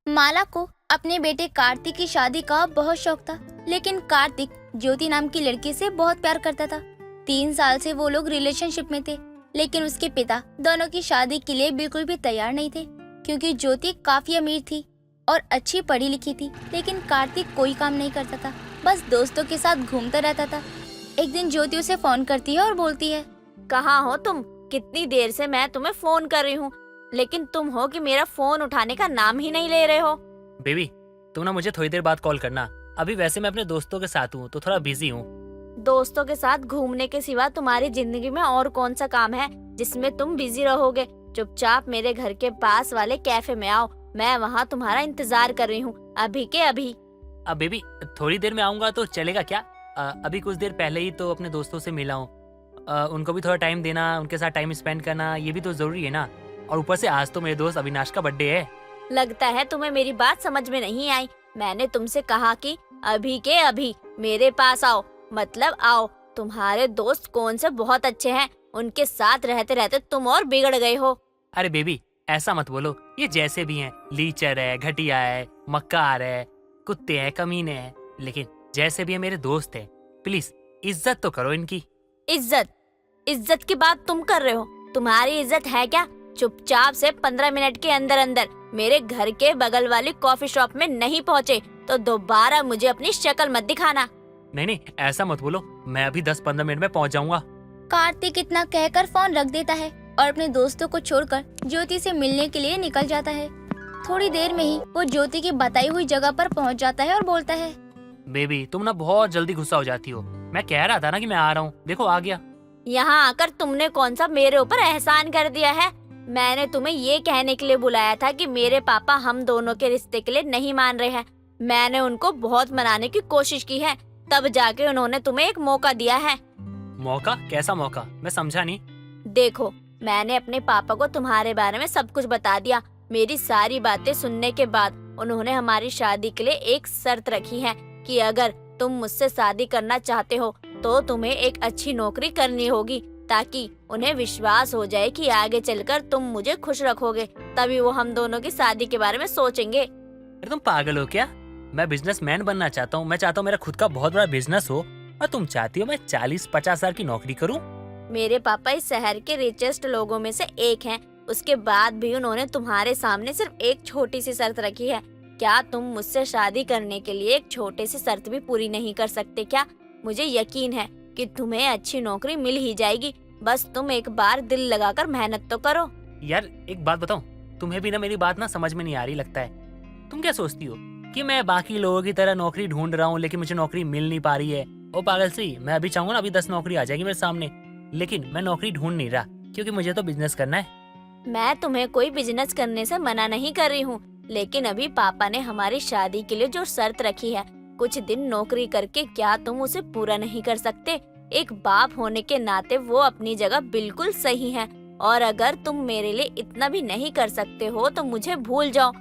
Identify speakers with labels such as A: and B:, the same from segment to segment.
A: माला को अपने बेटे कार्तिक की शादी का बहुत शौक था, लेकिन कार्तिक ज्योति नाम की लड़की से बहुत प्यार करता था। 3 साल से वो लोग रिलेशनशिप में थे, लेकिन उसके पिता दोनों की शादी के लिए बिल्कुल भी तैयार नहीं थे, क्योंकि ज्योति काफी अमीर थी और अच्छी पढ़ी लिखी थी, लेकिन कार्तिक कोई काम नहीं करता था, बस दोस्तों के साथ घूमता रहता था। एक दिन ज्योति उसे फोन करती है और बोलती है,
B: कहाँ हो तुम? कितनी देर से मैं तुम्हें फोन कर रही हूँ, लेकिन तुम हो कि मेरा फोन उठाने का नाम ही नहीं ले रहे हो।
C: बेबी, तुम ना मुझे थोड़ी देर बाद कॉल करना। अभी वैसे मैं अपने दोस्तों के साथ हूँ तो थोड़ा बिजी हूँ।
B: दोस्तों के साथ घूमने के सिवा तुम्हारी जिंदगी में और कौन सा काम है जिसमें तुम बिजी रहोगे? चुपचाप मेरे घर के पास वाले कैफे में आओ, मैं वहाँ तुम्हारा इंतजार कर रही हूँ अभी के अभी।
C: अब बेबी, थोड़ी देर में आऊंगा तो चलेगा क्या? अभी कुछ देर पहले ही तो अपने दोस्तों से मिला हूँ। उनको भी थोड़ा टाइम देना, उनके साथ टाइम स्पेंड करना, ये भी तो जरूरी है ना। और ऊपर से आज तो मेरे दोस्त अविनाश का बर्थडे है।
B: लगता है तुम्हें मेरी बात समझ में नहीं आई। मैंने तुमसे कहा कि अभी के अभी मेरे पास आओ, मतलब आओ। तुम्हारे दोस्त कौन से बहुत अच्छे हैं, उनके साथ रहते रहते तुम और बिगड़ गए हो।
C: अरे बेबी, ऐसा मत बोलो। ये जैसे भी हैं, लीचर है, घटिया है, मक्कार है, कुत्ते हैं, कमीने हैं, लेकिन जैसे भी है मेरे दोस्त हैं। प्लीज इज्जत तो करो इनकी।
B: इज्जत की बात तुम कर रहे हो? तुम्हारी इज्जत है क्या? चुपचाप से 15 मिनट के अंदर अंदर मेरे घर के बगल वाली कॉफी शॉप में नहीं पहुँचे तो दोबारा मुझे अपनी शक्ल मत दिखाना।
C: नहीं नहीं, ऐसा मत बोलो। मैं अभी 10-15 मिनट में पहुंच जाऊंगा।
A: कार्तिक इतना कहकर फोन रख देता है और अपने दोस्तों को छोड़कर ज्योति से मिलने के लिए निकल जाता है। थोड़ी देर में ही वो ज्योति की बताई हुई जगह पर पहुंच जाता है और बोलता है,
C: बेबी, तुम ना बहुत जल्दी गुस्सा हो जाती हो। मैं कह रहा था ना कि मैं आ रहा हूँ, देखो आ गया।
B: यहाँ आकर तुमने कौन सा मेरे ऊपर एहसान कर दिया है? मैंने तुम्हें ये कहने के लिए बुलाया था कि मेरे पापा हम दोनों के रिश्ते के लिए नहीं मान रहे हैं। मैंने उनको बहुत मनाने की कोशिश की है, तब जाके उन्होंने तुम्हें एक मौका दिया है।
C: मौका? कैसा मौका? मैं समझा नहीं।
B: देखो, मैंने अपने पापा को तुम्हारे बारे में सब कुछ बता दिया। मेरी सारी बातें सुनने के बाद उन्होंने हमारी शादी के लिए एक शर्त रखी है कि अगर तुम मुझसे शादी करना चाहते हो तो तुम्हें एक अच्छी नौकरी करनी होगी, ताकि उन्हें विश्वास हो जाए कि आगे चलकर तुम मुझे खुश रखोगे। तभी वो हम दोनों की शादी के बारे में सोचेंगे।
C: अरे तुम पागल हो क्या? मैं बिजनेसमैन बनना चाहता हूँ। मैं चाहता हूँ मेरा खुद का बहुत बड़ा बिजनेस हो, और तुम चाहती हो मैं 40-50 हजार की नौकरी करूँ?
B: मेरे पापा इस शहर के रिचेस्ट लोगों में से एक हैं। उसके बाद भी उन्होंने तुम्हारे सामने सिर्फ एक छोटी सी शर्त रखी है। क्या तुम मुझसे शादी करने के लिए एक छोटे सी शर्त भी पूरी नहीं कर सकते क्या? मुझे यकीन है कि तुम्हें अच्छी नौकरी मिल ही जाएगी, बस तुम एक बार दिल लगाकर मेहनत तो करो।
C: यार एक बात बताऊं, तुम्हें भी ना मेरी बात ना समझ में नहीं आ रही लगता है। तुम क्या सोचती हो कि मैं बाकी लोगों की तरह नौकरी ढूंढ रहा हूँ लेकिन मुझे नौकरी मिल नहीं पा रही है? ओ पागल सी, मैं अभी चाहूंगा ना अभी 10 नौकरी आ जाएगी मेरे सामने, लेकिन मैं नौकरी ढूंढ नहीं रहा क्योंकि मुझे तो बिजनेस करना है।
B: मैं तुम्हें कोई बिजनेस करने से मना नहीं कर रही हूँ, लेकिन अभी पापा ने हमारी शादी के लिए जो शर्त रखी है, कुछ दिन नौकरी करके क्या तुम उसे पूरा नहीं कर सकते? एक बाप होने के नाते वो अपनी जगह बिल्कुल सही है, और अगर तुम मेरे लिए इतना भी नहीं कर सकते हो तो मुझे भूल जाओ।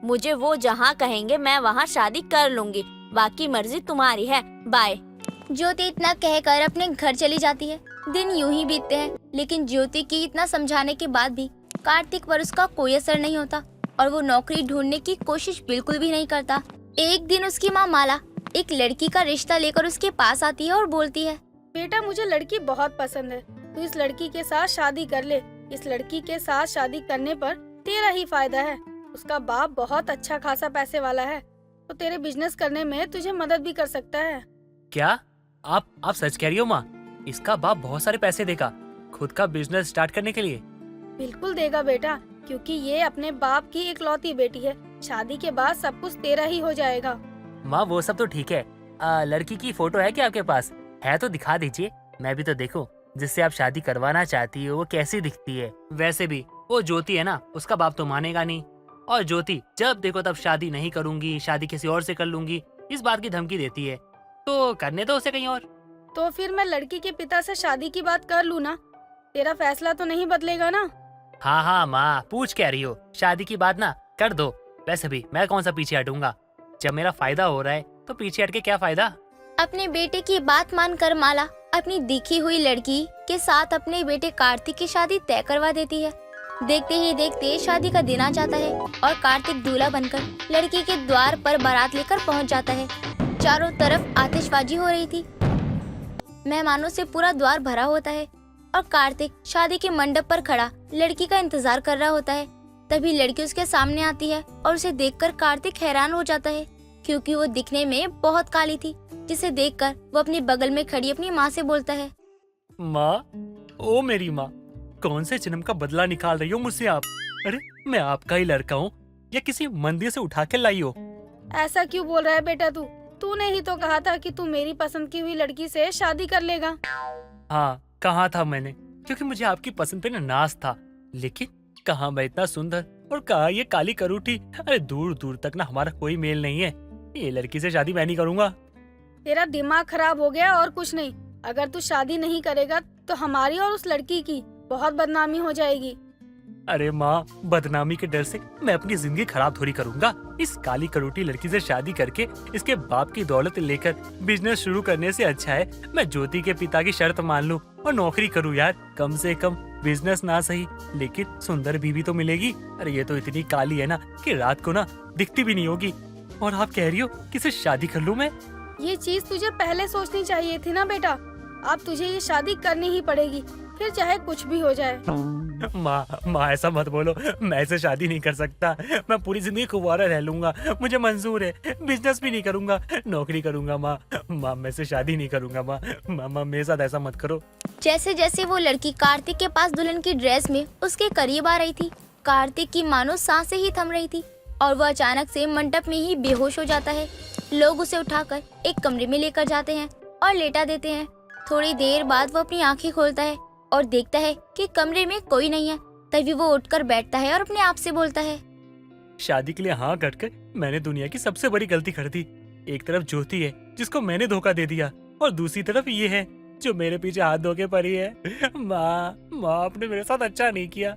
B: मुझे वो जहाँ कहेंगे मैं वहाँ शादी कर लूंगी, बाकी मर्जी तुम्हारी है। बाय।
A: ज्योति इतना कहकर अपने घर चली जाती है। दिन यूं ही बीतते हैं, लेकिन ज्योति की इतना समझाने के बाद भी कार्तिक पर उसका कोई असर नहीं होता और वो नौकरी ढूंढने की कोशिश बिल्कुल भी नहीं करता। एक दिन उसकी माँ माला एक लड़की का रिश्ता लेकर उसके पास आती है और बोलती है,
D: बेटा, मुझे लड़की बहुत पसंद है, तू इस लड़की के साथ शादी कर ले। इस लड़की के साथ शादी करने पर तेरा ही फायदा है। उसका बाप बहुत अच्छा खासा पैसे वाला है, तो तेरे बिजनेस करने में तुझे मदद भी कर सकता है।
C: क्या आप सच कह रही हो माँ? इसका बाप बहुत सारे पैसे देगा खुद का बिजनेस स्टार्ट करने के लिए?
D: बिल्कुल देगा बेटा, क्योंकि ये अपने बाप की इकलौती बेटी है। शादी के बाद सब कुछ तेरा ही हो जाएगा।
C: माँ वो सब तो ठीक है, लड़की की फोटो है क्या आपके पास? है तो दिखा दीजिए, मैं भी तो देखूं जिससे आप शादी करवाना चाहती हो वो कैसी दिखती है। वैसे भी वो ज्योति है ना, उसका बाप तो मानेगा नहीं, और ज्योति जब देखो तब शादी नहीं करूंगी, शादी किसी और से कर लूंगी, इस बात की धमकी देती है। तो करने दो उसे कहीं और।
D: तो फिर मैं लड़की के पिता से शादी की बात कर लूँ ना? तेरा फैसला तो नहीं बदलेगा ना?
C: हाँ हाँ माँ, पूछ कह रही हो, शादी की बात ना कर दो। वैसे भी मैं कौन सा पीछे हटूंगा, जब मेरा फायदा हो रहा है तो पीछे हट के क्या फायदा।
A: अपने बेटे की बात मानकर माला अपनी दिखी हुई लड़की के साथ अपने बेटे कार्तिक की शादी तय करवा देती है। देखते ही देखते शादी का दिन आ जाता है और कार्तिक दूल्हा बनकर लड़की के द्वार पर बारात लेकर पहुंच जाता है। चारों तरफ आतिशबाजी हो रही थी, मेहमानों से पूरा द्वार भरा होता है और कार्तिक शादी के मंडप पर खड़ा लड़की का इंतजार कर रहा होता है। तभी लड़की उसके सामने आती है और उसे देखकर कार्तिक हैरान हो जाता है, क्योंकि वो दिखने में बहुत काली थी, जिसे देखकर वो अपने बगल में खड़ी अपनी माँ से बोलता है,
C: माँ, ओ मेरी माँ, कौन से जन्म का बदला निकाल रही हो मुझसे आप? अरे मैं आपका ही लड़का हूँ या किसी मंदिर से उठा के लाई हो?
D: ऐसा क्यों बोल रहा है बेटा तूने ही तो कहा था कि तू मेरी पसंद की हुई लड़की से शादी कर लेगा।
C: हाँ, कहा था मैंने, क्योंकि मुझे आपकी पसंद पे ना नाज था। लेकिन कहाँ मैं इतना सुंदर और कहाँ ये काली करूठी। अरे दूर दूर तक ना हमारा कोई मेल नहीं है। ये लड़की से शादी मैं नहीं करूँगा।
D: तेरा दिमाग खराब हो गया और कुछ नहीं। अगर तू शादी नहीं करेगा तो हमारी और उस लड़की की बहुत बदनामी हो जाएगी।
C: अरे माँ, बदनामी के डर से मैं अपनी जिंदगी खराब थोड़ी करूँगा। इस काली करोटी लड़की से शादी करके इसके बाप की दौलत लेकर बिजनेस शुरू करने से अच्छा है मैं ज्योति के पिता की शर्त मान लूं और नौकरी करूँ यार। कम से कम बिजनेस ना सही लेकिन सुंदर बीवी तो मिलेगी। अरे ये तो इतनी काली है ना कि रात को ना दिखती भी नहीं होगी। और आप कह रही हो कि इसे शादी कर लूं मैं?
D: ये चीज तुझे पहले सोचनी चाहिए थी ना बेटा। अब तुझे ये शादी करनी ही पड़ेगी, फिर चाहे कुछ भी हो जाए।
C: माँ ऐसा मत बोलो, मैं ऐसे शादी नहीं कर सकता। मैं पूरी जिंदगी कुंवारा रह लूंगा, मुझे मंजूर है। बिजनेस भी नहीं करूंगा, नौकरी करूंगा। माँ मैं से शादी नहीं करूंगा। माँ मेरे साथ ऐसा मत करो।
A: जैसे जैसे वो लड़की कार्तिक के पास दुल्हन की ड्रेस में उसके करीब आ रही थी, कार्तिक की मानो सांसें ही थम रही थी और वो अचानक से मंडप में ही बेहोश हो जाता है। लोग उसे उठाकर एक कमरे में लेकर जाते हैं और लेटा देते हैं। थोड़ी देर बाद वो अपनी आंखें खोलता है और देखता है कि कमरे में कोई नहीं है। तभी वो उठकर बैठता है और अपने आप से बोलता है,
C: शादी के लिए हाँ कहकर मैंने दुनिया की सबसे बड़ी गलती कर दी। एक तरफ ज्योति है जिसको मैंने धोखा दे दिया और दूसरी तरफ ये है जो मेरे पीछे हाथ धो के पड़ी है। माँ आपने मेरे साथ अच्छा नहीं किया।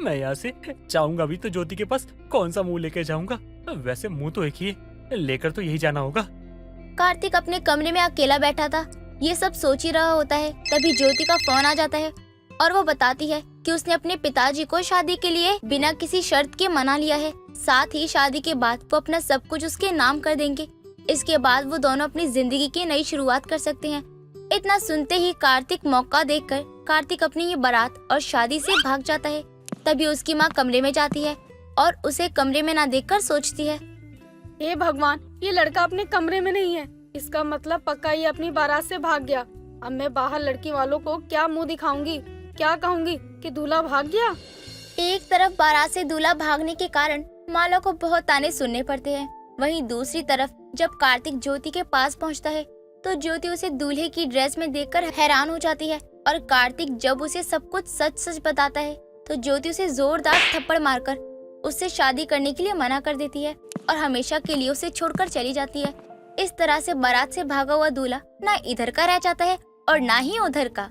C: मैं यहाँ से जाऊंगा भी तो ज्योति के पास कौन सा मुंह लेके जाऊंगा? वैसे मुंह तो एक ही है, लेकर तो यही जाना होगा।
A: कार्तिक अपने कमरे में अकेला बैठा था, ये सब सोच ही रहा होता है। तभी ज्योति का फोन आ जाता है और वो बताती है कि उसने अपने पिताजी को शादी के लिए बिना किसी शर्त के मना लिया है। साथ ही शादी के बाद वो अपना सब कुछ उसके नाम कर देंगे। इसके बाद वो दोनों अपनी जिंदगी की नई शुरुआत कर सकते हैं। इतना सुनते ही कार्तिक मौका देखकर कार्तिक अपनी ये बारात और शादी से भाग जाता है। तभी उसकी माँ कमरे में जाती है और उसे कमरे में ना देखकर सोचती है,
D: हे भगवान, ये लड़का अपने कमरे में नहीं है। इसका मतलब पक्का ये अपनी बारात से भाग गया। अब मैं बाहर लड़की वालों को क्या मुंह दिखाऊंगी, क्या कहूंगी कि दूल्हा भाग गया।
A: एक तरफ बारात से दूल्हा भागने के कारण माला को बहुत ताने सुनने पड़ते हैं। वहीं दूसरी तरफ जब कार्तिक ज्योति के पास पहुंचता है तो ज्योति उसे दूल्हे की ड्रेस में देखकर हैरान हो जाती है और कार्तिक जब उसे सब कुछ सच सच बताता है तो ज्योति उसे जोरदार थप्पड़ मारकर उससे शादी करने के लिए मना कर देती है और हमेशा के लिए उसे छोड़कर चली जाती है। इस तरह से बारात से भागा हुआ दूल्हा ना इधर का रह जाता है और ना ही उधर का।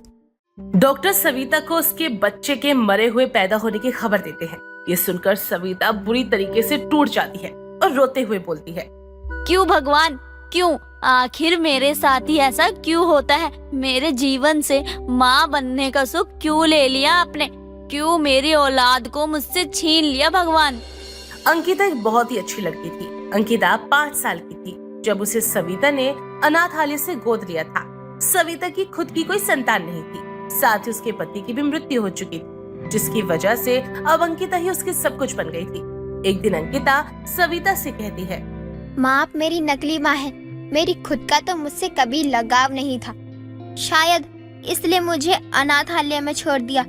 E: डॉक्टर सविता को उसके बच्चे के मरे हुए पैदा होने की खबर देते हैं। ये सुनकर सविता बुरी तरीके से टूट जाती है और रोते हुए बोलती है,
B: क्यों भगवान, क्यों? आखिर मेरे साथ ही ऐसा क्यों होता है? मेरे जीवन से माँ बनने का सुख क्यों ले लिया आपने? क्यों मेरी औलाद को मुझसे छीन लिया भगवान?
E: अंकिता एक बहुत ही अच्छी लड़की थी। अंकिता 5 साल की थी जब उसे सविता ने अनाथालय से गोद लिया था। सविता की खुद की कोई संतान नहीं थी, साथ ही उसके पति की भी मृत्यु हो चुकी थी, जिसकी वजह से अब अंकिता ही उसके सब कुछ बन गई थी। एक दिन अंकिता सविता से कहती है,
A: माँ आप मेरी नकली माँ है, मेरी खुद का तो मुझसे कभी लगाव नहीं था, शायद इसलिए मुझे अनाथालय में छोड़ दिया।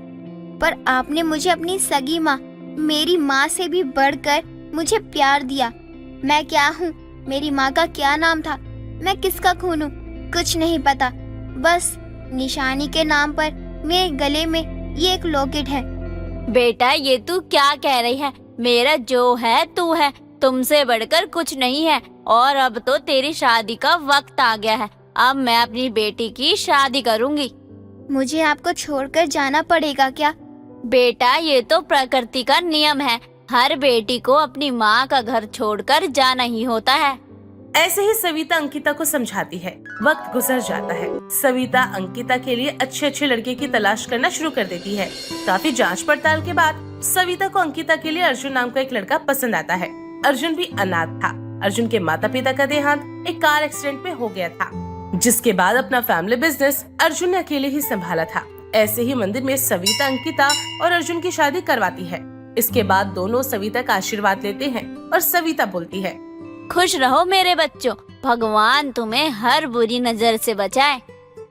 A: पर आपने मुझे अपनी सगी माँ, मेरी माँ से भी बढ़कर मुझे प्यार दिया। मैं क्या हूँ, मेरी माँ का क्या नाम था, मैं किसका खून हूँ, कुछ नहीं पता। बस निशानी के नाम पर मेरे गले में ये एक लॉकेट है।
B: बेटा ये तू क्या कह रही है? मेरा जो है तू है, तुमसे बढ़कर कुछ नहीं है। और अब तो तेरी शादी का वक्त आ गया है। अब मैं अपनी बेटी की शादी करूंगी।
A: मुझे आपको छोड़कर जाना पड़ेगा क्या?
B: बेटा ये तो प्रकृति का नियम है, हर बेटी को अपनी माँ का घर छोड़कर जाना ही होता है।
E: ऐसे ही सविता अंकिता को समझाती है। वक्त गुजर जाता है। सविता अंकिता के लिए अच्छे अच्छे लड़के की तलाश करना शुरू कर देती है। काफी जांच पड़ताल के बाद सविता को अंकिता के लिए अर्जुन नाम का एक लड़का पसंद आता है। अर्जुन भी अनाथ था। अर्जुन के माता पिता का देहांत एक कार एक्सीडेंट में हो गया था, जिसके बाद अपना फैमिली बिजनेस अर्जुन ने अकेले ही संभाला था। ऐसे ही मंदिर में सविता अंकिता और अर्जुन की शादी करवाती है। इसके बाद दोनों सविता का आशीर्वाद लेते हैं और सविता बोलती है,
B: खुश रहो मेरे बच्चों, भगवान तुम्हें हर बुरी नजर से बचाए।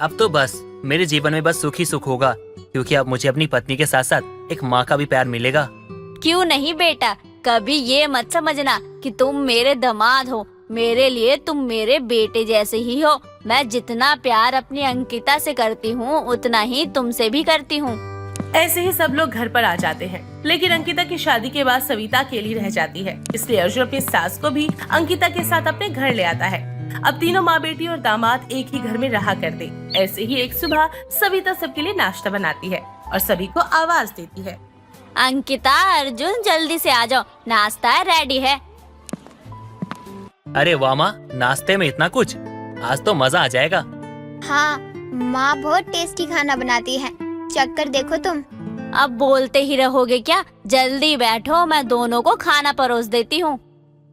C: अब तो बस मेरे जीवन में बस सुख ही सुख होगा, क्योंकि अब मुझे अपनी पत्नी के साथ साथ एक माँ का भी प्यार मिलेगा।
B: क्यों नहीं बेटा, कभी ये मत समझना कि तुम मेरे दामाद हो। मेरे लिए तुम मेरे बेटे जैसे ही हो। मैं जितना प्यार अपनी अंकिता से करती हूँ उतना ही तुमसे भी करती हूँ।
E: ऐसे ही सब लोग घर पर आ जाते हैं, लेकिन अंकिता की शादी के बाद सविता अकेली रह जाती है। इसलिए अर्जुन अपनी सास को भी अंकिता के साथ अपने घर ले आता है। अब तीनों माँ बेटी और दामाद एक ही घर में रहा करते। ऐसे ही एक सुबह सविता सबके लिए नाश्ता बनाती है और सभी को आवाज देती है,
B: अंकिता, अर्जुन, जल्दी से आ जाओ, नाश्ता रेडी है।
C: अरे वाह माँ, नाश्ते में इतना कुछ, आज तो मजा आ जाएगा।
A: हाँ, माँ बहुत टेस्टी खाना बनाती है, चक्कर देखो तुम।
B: अब बोलते ही रहोगे क्या? जल्दी बैठो, मैं दोनों को खाना परोस देती हूँ।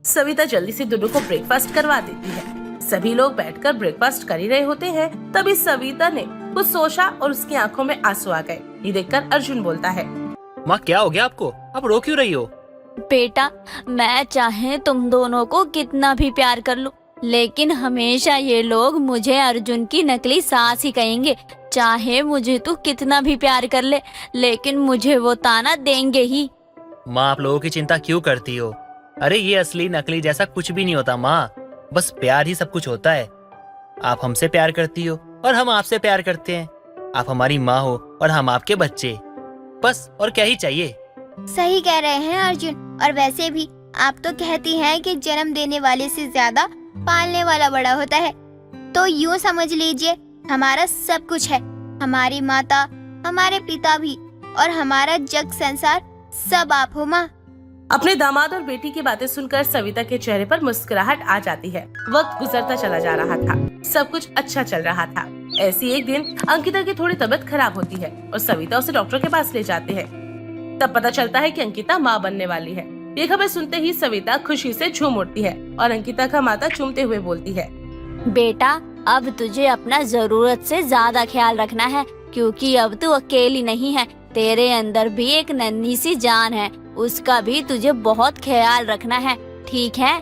E: सविता जल्दी से दोनों को ब्रेकफास्ट करवा देती है। सभी लोग बैठकर ब्रेकफास्ट कर ही रहे होते हैं, तभी सविता ने कुछ सोचा और उसकी आंखों में आंसू आ गए। ये देखकर अर्जुन बोलता है,
C: माँ क्या हो गया आपको? आप रो क्यों रही हो?
B: बेटा, मैं चाहे तुम दोनों को कितना भी प्यार कर लूं, लेकिन हमेशा ये लोग मुझे अर्जुन की नकली सास ही कहेंगे। चाहे मुझे तू कितना भी प्यार कर ले, लेकिन मुझे वो ताना देंगे ही।
C: माँ आप लोगों की चिंता क्यों करती हो? अरे ये असली नकली जैसा कुछ भी नहीं होता माँ, बस प्यार ही सब कुछ होता है। आप हमसे प्यार करती हो और हम आपसे प्यार करते हैं। आप हमारी माँ हो और हम आपके बच्चे, बस और क्या ही चाहिए।
A: सही कह रहे हैं अर्जुन। और वैसे भी आप तो कहती हैं कि जन्म देने वाले से ज्यादा पालने वाला बड़ा होता है। तो यूँ समझ लीजिए हमारा सब कुछ है, हमारी माता, हमारे पिता भी, और हमारा जग संसार सब आप हो माँ।
E: अपने दामाद और बेटी की बातें सुनकर सविता के चेहरे पर मुस्कुराहट आ जाती है। वक्त गुजरता चला जा रहा था, सब कुछ अच्छा चल रहा था। ऐसी एक दिन अंकिता की थोड़ी तबीयत खराब होती है और सविता उसे डॉक्टर के पास ले जाते हैं। तब पता चलता है कि अंकिता माँ बनने वाली है। ये खबर सुनते ही सविता खुशी से झूम उठती है और अंकिता का माथा चूमते हुए बोलती है,
B: बेटा, अब तुझे अपना जरूरत से ज्यादा ख्याल रखना है, क्योंकि अब तू अकेली नहीं है। तेरे अंदर भी एक नन्ही सी जान है, उसका भी तुझे बहुत ख्याल रखना है, ठीक है?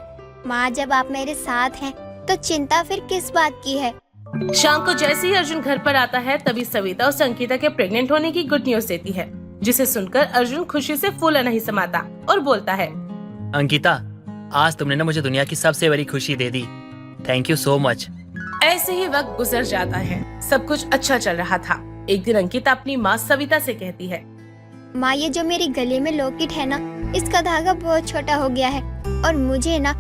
A: माँ, जब आप मेरे साथ हैं तो चिंता फिर किस बात की है।
E: शाम को जैसे ही अर्जुन घर पर आता है, तभी सविता उसे अंकिता के प्रेग्नेंट होने की गुड न्यूज देती है, जिसे सुनकर अर्जुन खुशी से फूला नहीं समाता और बोलता है,
C: अंकिता, आज तुमने ना मुझे दुनिया की सबसे बड़ी खुशी दे दी। Thank you so much.
E: ऐसे ही वक्त गुजर जाता है। सब कुछ अच्छा चल रहा था। एक दिन अंकिता अपनी माँ सविता से कहती है,
A: माँ, ये जो मेरे गले में लॉकेट है ना, इसका धागा बहुत छोटा हो गया है और मुझे ना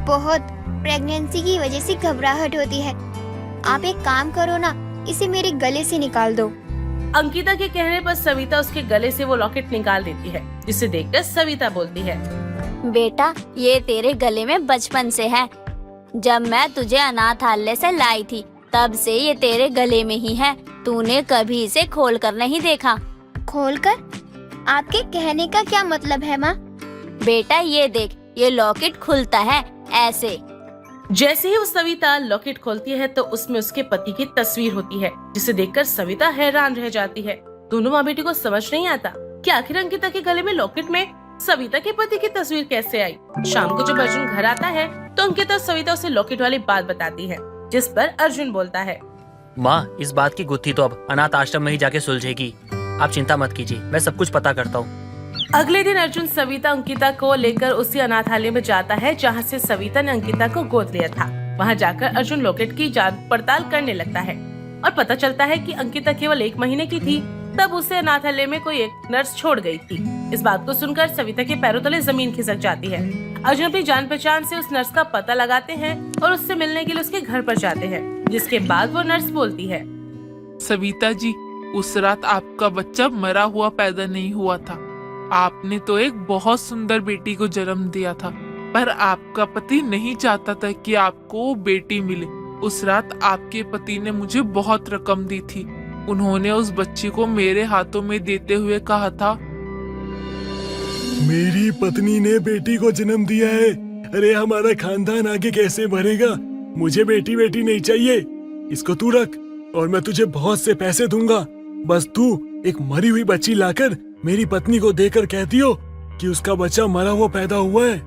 A: बहुत प्रेगनेंसी की वजह से घबराहट होती है। आप एक काम करो ना, इसे मेरे गले से निकाल दो।
E: अंकिता के कहने पर सविता उसके गले से वो लॉकेट निकाल देती है, जिसे देखकर सविता बोलती है,
B: बेटा, ये तेरे गले में बचपन से है। जब मैं तुझे अनाथालय से लाई थी, तब से ये तेरे गले में ही है। तूने कभी इसे खोल कर नहीं देखा।
A: खोलकर? आपके कहने का क्या मतलब है माँ?
B: बेटा, ये देख, ये लॉकेट खुलता है ऐसे।
E: जैसे ही वो सविता लॉकेट खोलती है तो उसमें उसके पति की तस्वीर होती है, जिसे देखकर सविता हैरान रह जाती है। दोनों माँ बेटी को समझ नहीं आता कि आखिर अंकिता के गले में लॉकेट में सविता के पति की तस्वीर कैसे आई। शाम को जब अर्जुन घर आता है तो अंकिता और सविता उसे लॉकेट वाली बात बताती है, जिस पर अर्जुन बोलता है,
C: माँ, इस बात की गुत्थी तो अब अनाथ आश्रम में ही जाके सुलझेगी। आप चिंता मत कीजिए, मैं सब कुछ पता करता हूँ।
E: अगले दिन अर्जुन सविता अंकिता को लेकर उसी अनाथालय में जाता है जहाँ से सविता ने अंकिता को गोद लिया था। वहाँ जाकर अर्जुन लॉकेट की जांच पड़ताल करने लगता है और पता चलता है कि अंकिता केवल 1 महीने की थी तब उसे अनाथालय में कोई एक नर्स छोड़ गई थी। इस बात को सुनकर सविता के पैरों तले जमीन खिसक जाती है। अर्जुन अपनी जान पहचान से उस नर्स का पता लगाते हैं और उससे मिलने के लिए उसके घर पर जाते हैं, जिसके बाद वो नर्स बोलती है,
F: सविता जी, उस रात आपका बच्चा मरा हुआ पैदा नहीं हुआ था। आपने तो एक बहुत सुंदर बेटी को जन्म दिया था। पर आपका पति नहीं चाहता था कि आपको बेटी मिले। उस रात आपके पति ने मुझे बहुत रकम दी थी। उन्होंने उस बच्ची को मेरे हाथों में देते हुए कहा था,
G: मेरी पत्नी ने बेटी को जन्म दिया है। अरे हमारा खानदान आगे कैसे बढ़ेगा? मुझे बेटी नहीं चाहिए। इसको तू रख और मैं तुझे बहुत से पैसे दूंगा। बस तू एक मरी हुई बच्ची लाकर मेरी पत्नी को देकर कहती हो कि उसका बच्चा मरा हुआ पैदा हुआ है।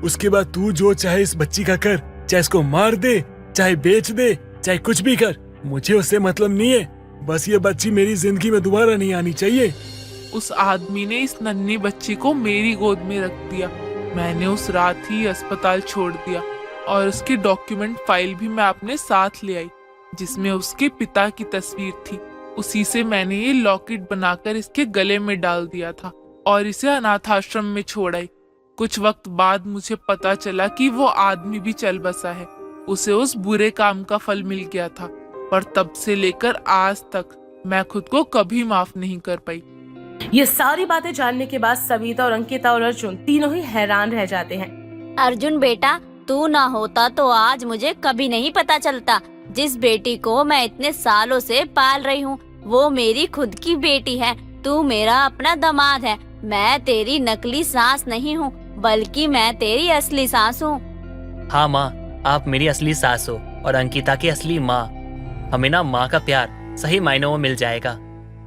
G: उसके बाद तू जो चाहे इस बच्ची का कर, चाहे इसको मार दे, चाहे बेच दे, चाहे कुछ भी कर, मुझे उससे मतलब नहीं है। बस ये बच्ची मेरी जिंदगी में दोबारा नहीं आनी चाहिए।
F: उस आदमी ने इस नन्ही बच्ची को मेरी गोद में रख दिया। मैंने उस रात ही अस्पताल छोड़ दिया और उसकी डॉक्यूमेंट फाइल भी मैं अपने साथ ले आई, जिसमें उसके पिता की तस्वीर थी। उसी से मैंने ये लॉकेट बनाकर इसके गले में डाल दिया था और इसे अनाथ आश्रम में छोड़ आई। कुछ वक्त बाद मुझे पता चला कि वो आदमी भी चल बसा है। उसे उस बुरे काम का फल मिल गया था, पर तब से लेकर आज तक मैं खुद को कभी माफ नहीं कर पाई।
E: ये सारी बातें जानने के बाद सविता और अंकिता और अर्जुन तीनों ही हैरान रह जाते हैं।
B: अर्जुन बेटा, तू ना होता तो आज मुझे कभी नहीं पता चलता। जिस बेटी को मैं इतने सालों से पाल रही हूँ वो मेरी खुद की बेटी है। तू मेरा अपना दामाद है। मैं तेरी नकली सास नहीं हूँ, बल्कि मैं तेरी असली सास हूँ।
C: हाँ माँ, आप मेरी असली सास हो और अंकिता की असली माँ। हमें ना माँ का प्यार सही मायनों में मिल जाएगा।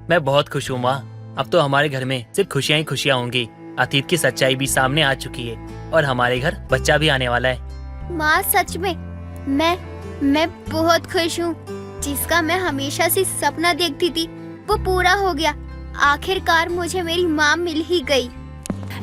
C: मैं बहुत खुश हूँ माँ। अब तो हमारे घर में सिर्फ खुशियाँ ही खुशियाँ होंगी। अतीत की सच्चाई भी सामने आ चुकी है और हमारे घर बच्चा भी आने वाला है।
A: माँ सच में मैं बहुत खुश हूँ। जिसका मैं हमेशा से सपना देखती थी वो पूरा हो गया। आखिरकार मुझे मेरी माँ मिल ही गई।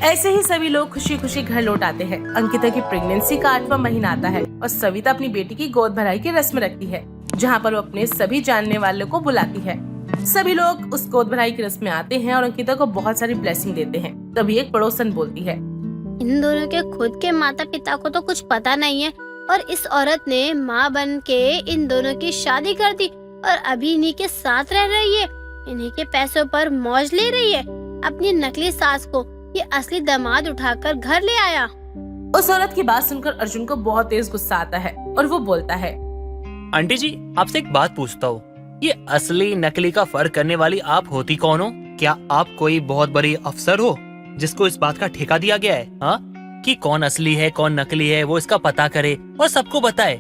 E: ऐसे ही सभी लोग खुशी खुशी घर लौट आते हैं। अंकिता की प्रेगनेंसी का 8वां महीना आता है और सविता अपनी बेटी की गोद भराई की रस्म रखती है, जहाँ पर वो अपने सभी जानने वालों को बुलाती है। सभी लोग उस गोद भराई की रस्म में आते हैं और अंकिता को बहुत सारी ब्लेसिंग देते हैं। तभी एक पड़ोसन बोलती है,
H: इन दोनों के खुद के माता पिता को तो कुछ पता नहीं है और इस औरत ने माँ बन के इन दोनों की शादी कर दी और अभी इन्हीं के साथ रह रही है। इन्हीं के पैसों पर मौज ले रही है। अपनी नकली सास को ये असली दामाद उठाकर घर ले आया।
E: उस औरत की बात सुनकर अर्जुन को बहुत तेज गुस्सा आता है और वो बोलता है,
C: आंटी जी, आपसे एक बात पूछता हूँ, ये असली नकली का फर्क करने वाली आप होती कौन हो? क्या आप कोई बहुत बड़ी अफसर हो जिसको इस बात का ठेका दिया गया है कि कौन असली है कौन नकली है वो इसका पता करे और सबको बताए?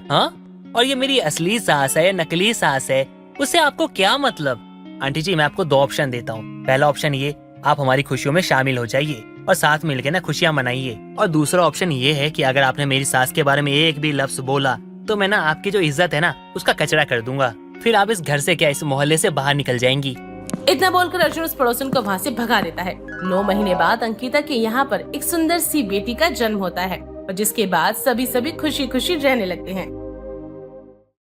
C: और ये मेरी असली सास है नकली सास है, उससे आपको क्या मतलब? आंटी जी, मैं आपको 2 ऑप्शन देता हूँ। पहला ऑप्शन ये, आप हमारी खुशियों में शामिल हो जाइए और साथ मिलकर ना खुशियाँ मनाइए। और दूसरा ऑप्शन ये है कि अगर आपने मेरी सास के बारे में एक भी लफ्ज बोला तो मैं ना आपकी जो इज्जत है ना उसका कचरा कर दूंगा। फिर आप इस घर से क्या इस मोहल्ले से बाहर निकल जाएंगी।
E: इतना बोलकर अर्जुन उस पड़ोसन को वहाँ से भगा देता है। 9 महीने बाद अंकिता के यहाँ पर एक सुंदर सी बेटी का जन्म होता है और जिसके बाद सभी खुशी खुशी रहने लगते हैं।